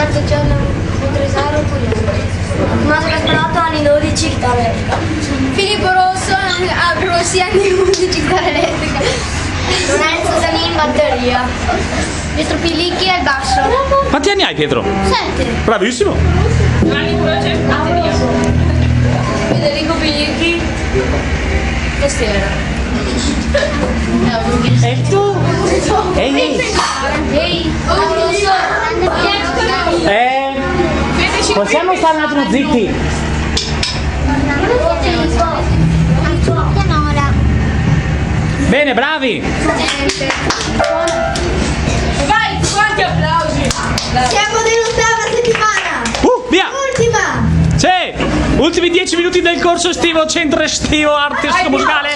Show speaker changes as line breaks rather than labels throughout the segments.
l'altro giorno mentre Saro Tommaso Casparato anni 12 chitarra elettrica.
Filippo Rosso Rossi anni 11 chitarra elettrica.
Lorenzo Zanin batteria.
Pietro Pilicchi al basso.
Quanti anni hai, Pietro?
7.
Bravissimo.
Federico Pilicchi tastiera.
E tu? Ehi.
Ehi.
Possiamo stare un attimo zitti?
Pianola.
Bene, bravi.
Vai, quanti applausi!
Siamo dell'ottava settimana.
Via.
Ultima.
Sì. Ultimi 10 minuti del corso estivo, centro estivo artistico musicale.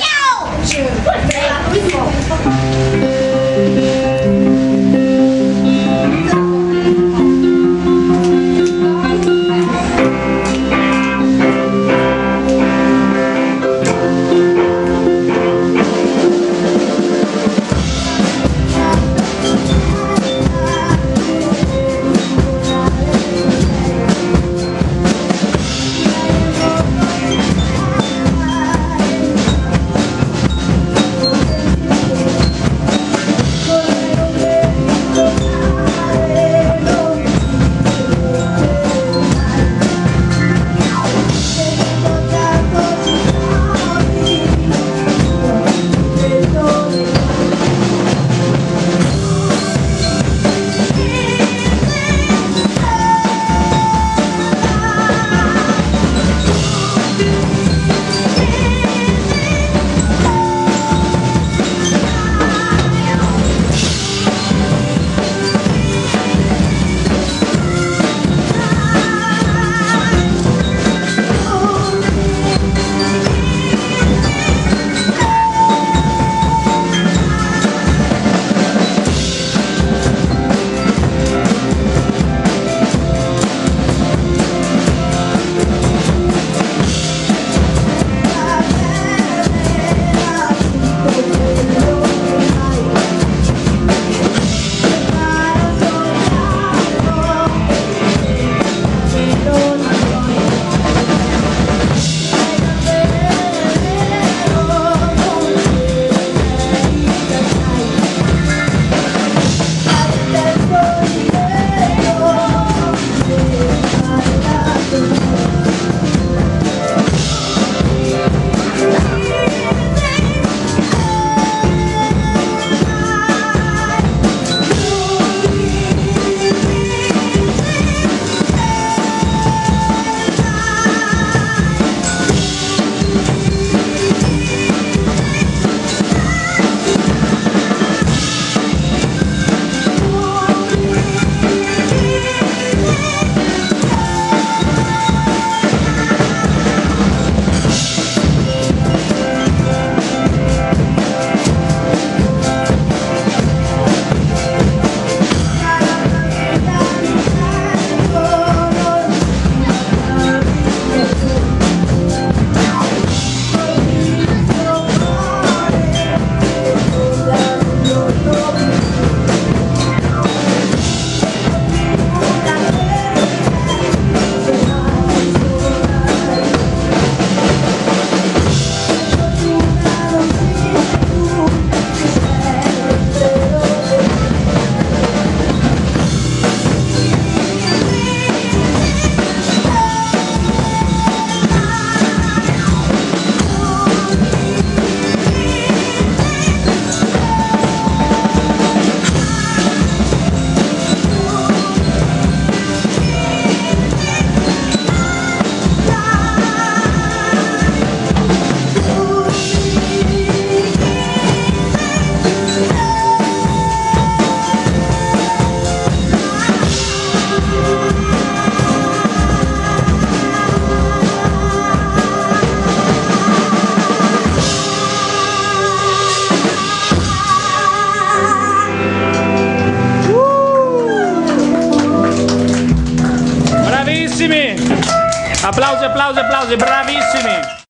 Applausi, applausi, applausi, bravissimi!